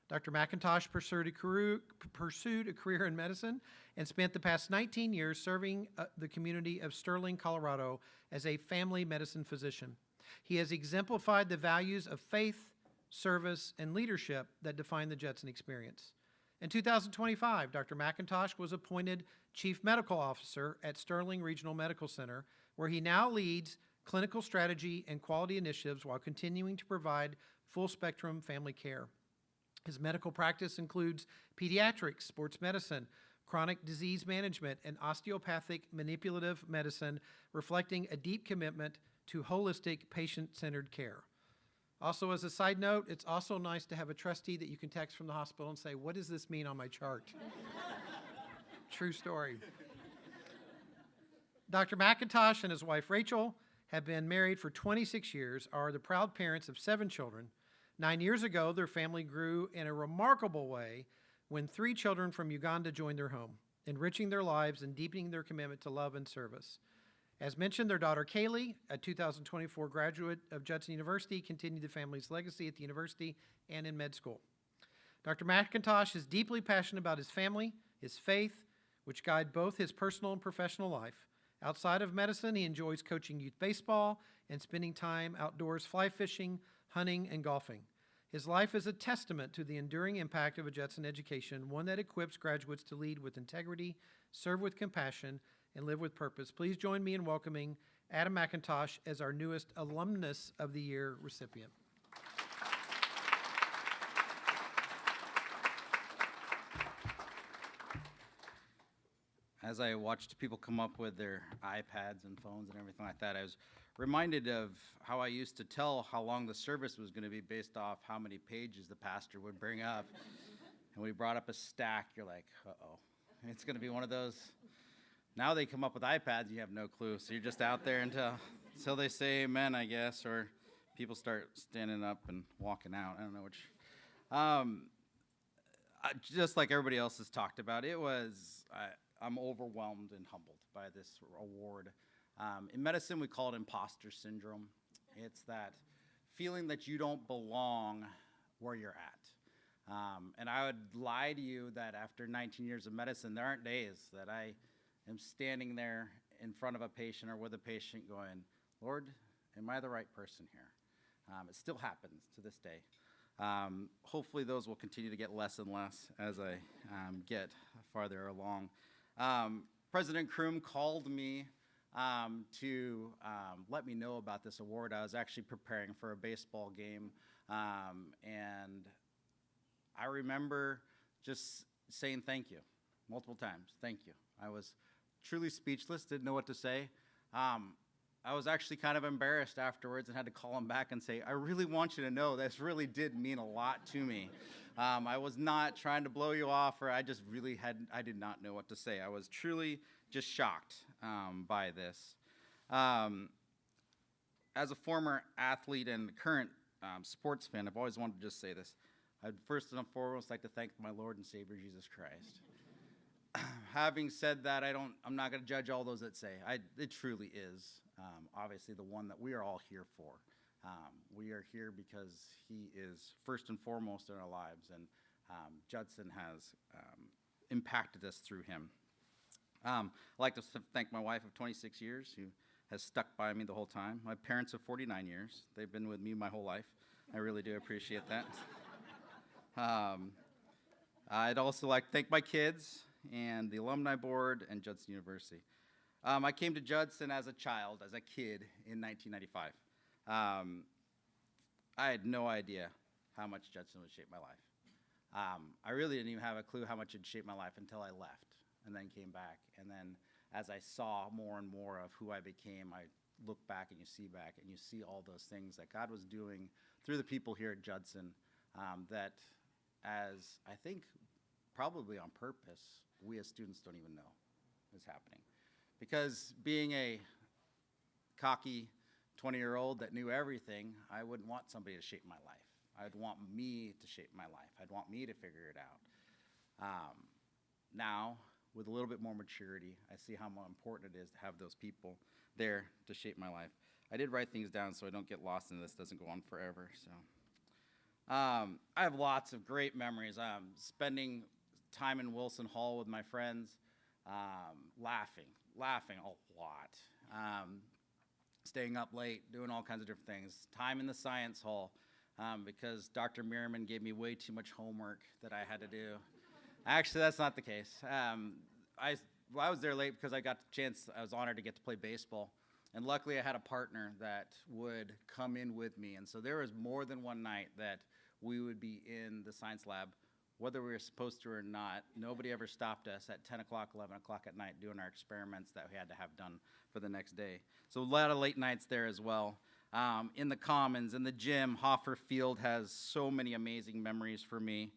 Speaker 2: Dr. McIntosh pursued a career in medicine and spent the past 19 years serving the community of Sterling, Colorado as a family medicine physician. He has exemplified the values of faith, service, and leadership that define the Judson experience. In 2025, Dr. McIntosh was appointed Chief Medical Officer at Sterling Regional Medical Center, where he now leads clinical strategy and quality initiatives while continuing to provide full-spectrum family care. His medical practice includes pediatrics, sports medicine, chronic disease management, and osteopathic manipulative medicine, reflecting a deep commitment to holistic, patient-centered care. Also, as a side note, it's also nice to have a trustee that you can text from the hospital and say, "What does this mean on my chart?" True story. Dr. McIntosh and his wife Rachel have been married for 26 years, are the proud parents of 7 children. 9 years ago, their family grew in a remarkable way when 3 children from Uganda joined their home, enriching their lives and deepening their commitment to love and service. As mentioned, their daughter Kaylee, a 2024 graduate of Judson University, continued the family's legacy at the university and in med school. Dr. McIntosh is deeply passionate about his family, his faith, which guide both his personal and professional life. Outside of medicine, he enjoys coaching youth baseball and spending time outdoors fly fishing, hunting, and golfing. His life is a testament to the enduring impact of a Judson education, one that equips graduates to lead with integrity, serve with compassion, and live with purpose. Please join me in welcoming Adam McIntosh as our newest Alumnus of the Year recipient.
Speaker 8: As I watched people come up with their iPads and phones and everything like that, I was reminded of how I used to tell how long the service was going to be based off how many pages the pastor would bring up. And when he brought up a stack, you're like, uh-oh, it's going to be one of those. Now they come up with iPads, you have no clue. So you're just out there until they say amen, I guess, or people start standing up and walking out. I don't know which. Just like everybody else has talked about, I'm overwhelmed and humbled by this award. In medicine, we call it imposter syndrome. It's that feeling that you don't belong where you're at. And I would lie to you that after 19 years of medicine, there aren't days that I am standing there in front of a patient or with a patient going, Lord, am I the right person here? It still happens to this day. Hopefully those will continue to get less and less as I get farther along. President Kroom called me to let me know about this award. I was actually preparing for a baseball game, and I remember just saying thank you multiple times. Thank you. I was truly speechless, didn't know what to say. I was actually kind of embarrassed afterwards and had to call him back and say, I really want you to know this really did mean a lot to me. I was not trying to blow you off, or I just really I did not know what to say. I was truly just shocked by this. As a former athlete and current sports fan, I've always wanted to just say this. I'd first and foremost like to thank my Lord and Savior, Jesus Christ. Having said that, I'm not going to judge all those that say. It truly is obviously the one that we are all here for. We are here because he is first and foremost in our lives, and Judson has impacted us through him. I'd like to thank my wife of 26 years who has stuck by me the whole time. My parents of 49 years. They've been with me my whole life. I really do appreciate that. I'd also like to thank my kids and the Alumni Board and Judson University. I came to Judson as a kid in 1995. I had no idea how much Judson would shape my life. I really didn't even have a clue how much it shaped my life until I left and then came back. And then as I saw more and more of who I became, I look back and you see all those things that God was doing through the people here at Judson that, as I think probably on purpose, we as students don't even know is happening. Because being a cocky 20-year-old that knew everything, I wouldn't want somebody to shape my life. I'd want me to shape my life. I'd want me to figure it out. Now, with a little bit more maturity. I see how important it is to have those people there to shape my life. I did write things down so I don't get lost and this doesn't go on forever. So I have lots of great memories. Spending time in Wilson Hall with my friends, laughing a lot. Staying up late, doing all kinds of different things. Time in the science hall because Dr. Merriman gave me way too much homework that I had to do. Actually, that's not the case. I was there late because I was honored to get to play baseball. And luckily, I had a partner that would come in with me. And so there was more than one night that we would be in the science lab, whether we were supposed to or not. Nobody ever stopped us at 10 o'clock, 11 o'clock at night doing our experiments that we had to have done for the next day. So a lot of late nights there as well. In the commons, in the gym, Hoffer Field has so many amazing memories for me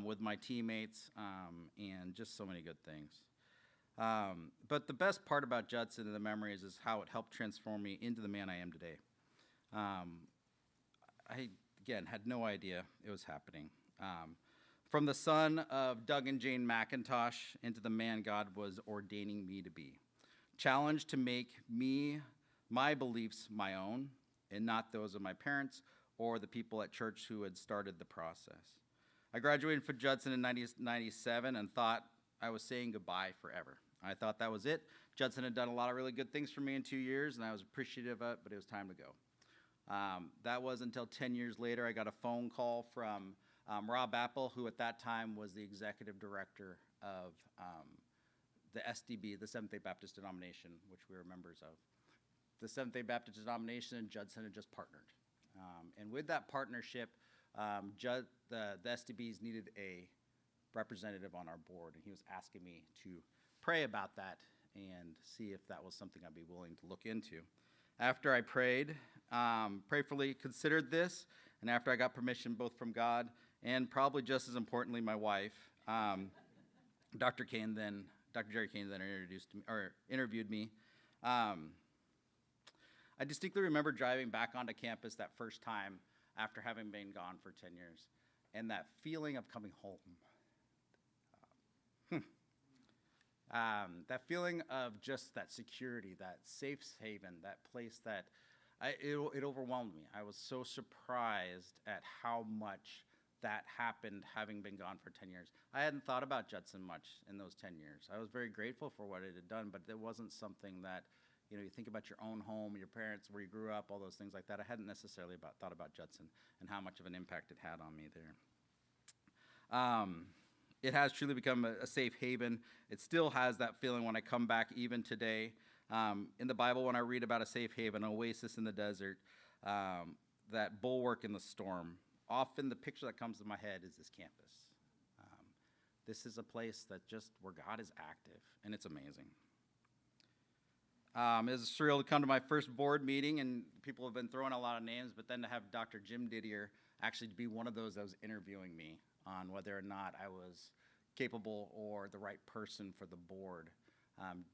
Speaker 8: with my teammates and just so many good things. But the best part about Judson and the memories is how it helped transform me into the man I am today. I, again, had no idea it was happening. From the son of Doug and Jane McIntosh into the man God was ordaining me to be. Challenged to make my beliefs my own and not those of my parents or the people at church who had started the process. I graduated from Judson in 1997 and thought I was saying goodbye forever. I thought that was it. Judson had done a lot of really good things for me in 2 years, and I was appreciative of it, but it was time to go. That was until 10 years later, I got a phone call from Rob Apple, who at that time was the executive director of the SDB, the Seventh-day Baptist denomination, which we were members of. The Seventh-day Baptist denomination and Judson had just partnered. And with that partnership, the SDBs needed a representative on our board, and he was asking me to pray about that and see if that was something I'd be willing to look into. After I prayerfully considered this, and after I got permission both from God and probably just as importantly my wife, Dr. Jerry Kane then interviewed me. I distinctly remember driving back onto campus that first time after having been gone for 10 years, and that feeling of coming home. That feeling of just that security, that safe haven, that place that it overwhelmed me. I was so surprised at how much that happened having been gone for 10 years. I hadn't thought about Judson much in those 10 years. I was very grateful for what it had done, but it wasn't something that, you think about your own home, your parents, where you grew up, all those things like that. I hadn't necessarily thought about Judson and how much of an impact it had on me there. It has truly become a safe haven. It still has that feeling when I come back even today. In the Bible, when I read about a safe haven, an oasis in the desert, that bulwark in the storm, often the picture that comes to my head is this campus. This is a place where God is active, and it's amazing. It was surreal to come to my first board meeting, and people have been throwing a lot of names, but then to have Dr. Jim Didier actually be one of those that was interviewing me on whether or not I was capable or the right person for the board.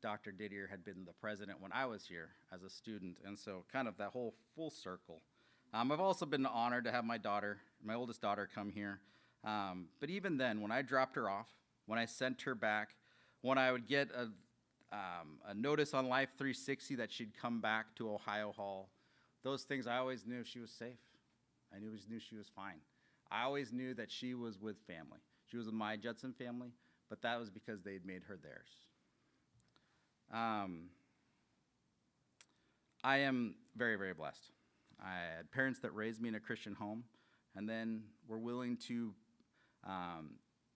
Speaker 8: Dr. Didier had been the president when I was here as a student, and so kind of that whole full circle. I've also been honored to have my oldest daughter, come here. But even then, when I dropped her off, when I sent her back, when I would get a notice on Life 360 that she'd come back to Ohio Hall, those things, I always knew she was safe. I always knew she was fine. I always knew that she was with family. She was with my Judson family, but that was because they'd made her theirs. I am very, very blessed. I had parents that raised me in a Christian home and then were willing to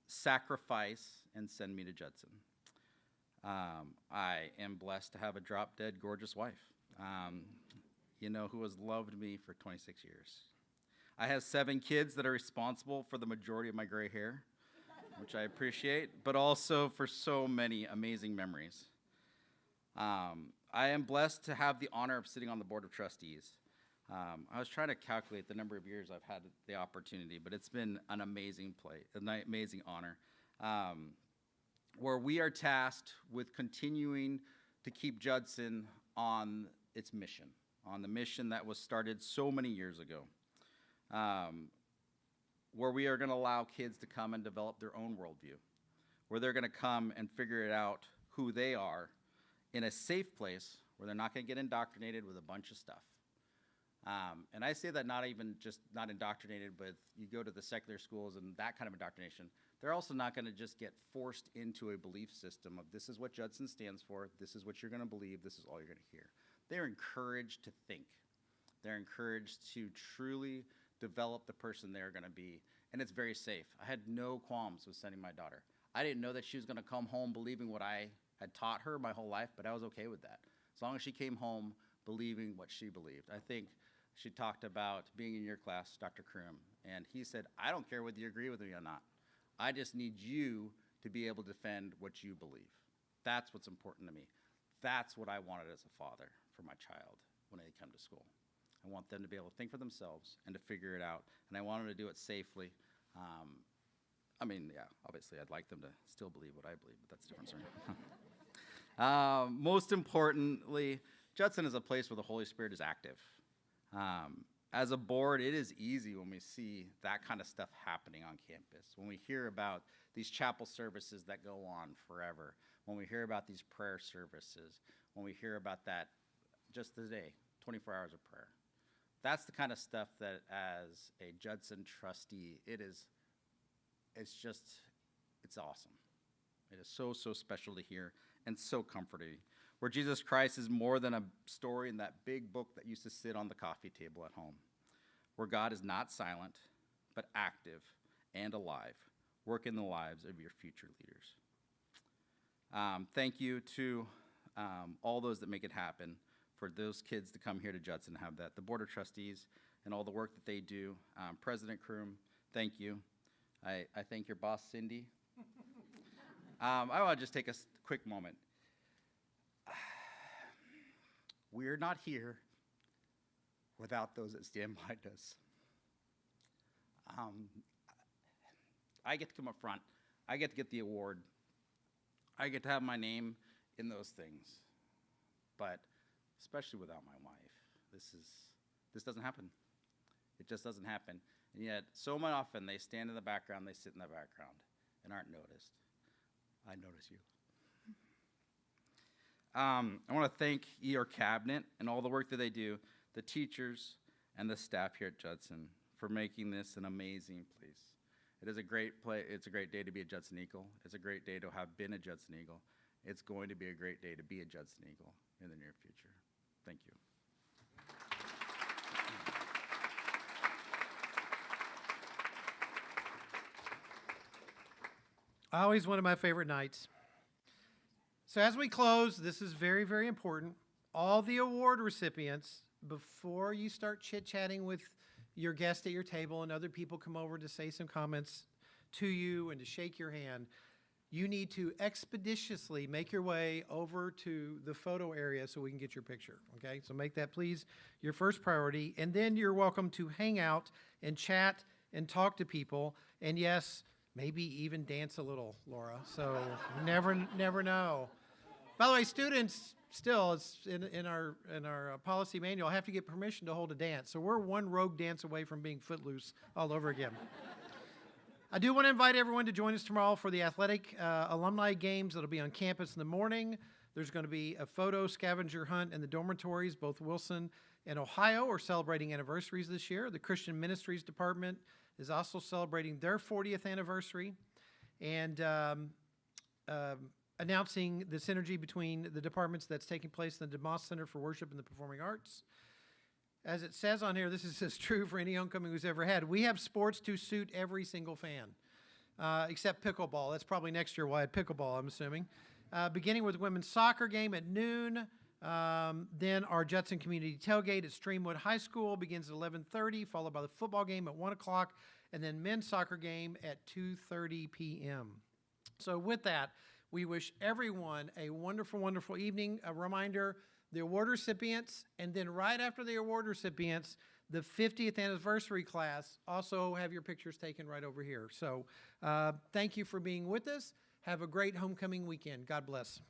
Speaker 8: sacrifice and send me to Judson. I am blessed to have a drop-dead gorgeous wife, who has loved me for 26 years. I have 7 kids that are responsible for the majority of my gray hair, which I appreciate, but also for so many amazing memories. I am blessed to have the honor of sitting on the Board of Trustees. I was trying to calculate the number of years I've had the opportunity, but it's been an amazing amazing honor, where we are tasked with continuing to keep Judson on its mission, on the mission that was started so many years ago, where we are going to allow kids to come and develop their own worldview, where they're going to come and figure it out who they are in a safe place where they're not going to get indoctrinated with a bunch of stuff. And I say that not even just not indoctrinated, but you go to the secular schools and that kind of indoctrination, they're also not going to just get forced into a belief system of this is what Judson stands for, this is what you're going to believe, this is all you're going to hear. They're encouraged to think. They're encouraged to truly develop the person they're going to be, and it's very safe. I had no qualms with sending my daughter. I didn't know that she was going to come home believing what I had taught her my whole life, but I was okay with that. As long as she came home believing what she believed. I think she talked about being in your class, Dr. Krum, and he said, I don't care whether you agree with me or not. I just need you to be able to defend what you believe. That's what's important to me. That's what I wanted as a father for my child when they come to school. I want them to be able to think for themselves and to figure it out, and I want them to do it safely. I mean, yeah, obviously I'd like them to still believe what I believe, but that's a different story. Most importantly, Judson is a place where the Holy Spirit is active. As a board, it is easy when we see that kind of stuff happening on campus, when we hear about these chapel services that go on forever, when we hear about these prayer services, when we hear about that just today, 24 hours of prayer. That's the kind of stuff that as a Judson trustee, it's awesome. It is so, so special to hear and so comforting. Where Jesus Christ is more than a story in that big book that used to sit on the coffee table at home. Where God is not silent, but active and alive, working the lives of your future leaders. Thank you to all those that make it happen, for those kids to come here to Judson and have that. The Board of Trustees and all the work that they do. President Krum, thank you. I thank your boss, Cindy. I want to just take a quick moment. We're not here without those that stand behind us. I get to come up front. I get to get the award. I get to have my name in those things. But especially without my wife, this doesn't happen. It just doesn't happen. And yet, so much often, they stand in the background, they sit in the background, and aren't noticed. I notice you. I want to thank your cabinet and all the work that they do, the teachers and the staff here at Judson for making this an amazing place. It is a great place. It's a great day to be a Judson Eagle. It's a great day to have been a Judson Eagle. It's going to be a great day to be a Judson Eagle in the near future. Thank you.
Speaker 2: Always one of my favorite nights. So as we close, this is very, very important. All the award recipients, before you start chit-chatting with your guest at your table and other people come over to say some comments to you and to shake your hand, you need to expeditiously make your way over to the photo area so we can get your picture, okay? So make that, please, your first priority. And then you're welcome to hang out and chat and talk to people. And yes, maybe even dance a little, Laura. So you never know. By the way, students still, it's in our policy manual, have to get permission to hold a dance. So we're one rogue dance away from being footloose all over again. I do want to invite everyone to join us tomorrow for the athletic alumni games that'll be on campus in the morning. There's going to be a photo scavenger hunt in the dormitories. Both Wilson and Ohio are celebrating anniversaries this year. The Christian Ministries Department is also celebrating their 40th anniversary and announcing the synergy between the departments that's taking place in the DeMoss Center for Worship and the Performing Arts. As it says on here, this is as true for any homecoming who's ever had. We have sports to suit every single fan, except pickleball. That's probably next year we'll add pickleball, I'm assuming. Beginning with women's soccer game at noon. Then our Judson Community Tailgate at Streamwood High School begins at 11:30, followed by the football game at 1 o'clock, and then men's soccer game at 2:30 p.m. So with that, we wish everyone a wonderful, wonderful evening. A reminder, the award recipients, and then right after the award recipients, the 50th anniversary class also have your pictures taken right over here. So thank you for being with us. Have a great homecoming weekend. God bless.